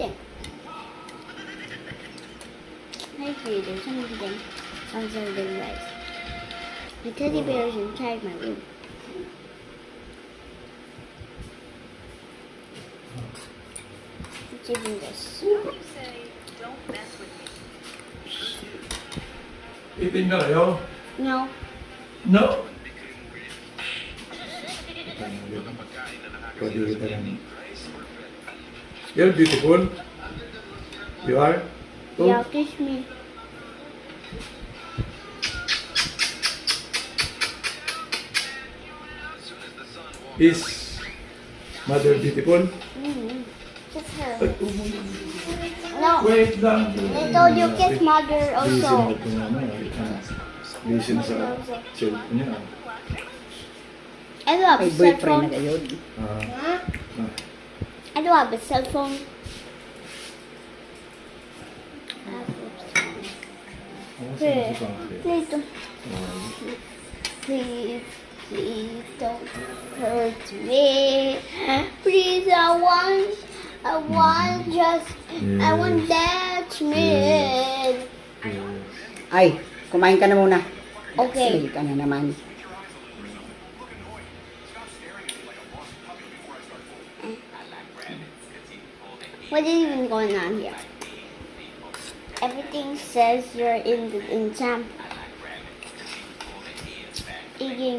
think. I agree, there's something right. The teddy bear is inside my room. Let's even this. Eating na kayo? No. No. Pwede kita lang. You're beautiful. You are? Oh. Yeah, kiss me. Is mother beautiful? Kiss her. Ay, No. wait lang. I told you kiss mother Busy na also. ito nga busy na sa cellphone niya. I do have May a cell boyfriend na phone. gayon. I do have a cell phone. Please don't. Please don't hurt me. Please, I want that man. Ay, kumain ka na muna. Okay. Sige ka na naman. What is even going on here? Everything says you're in the exam. Eating.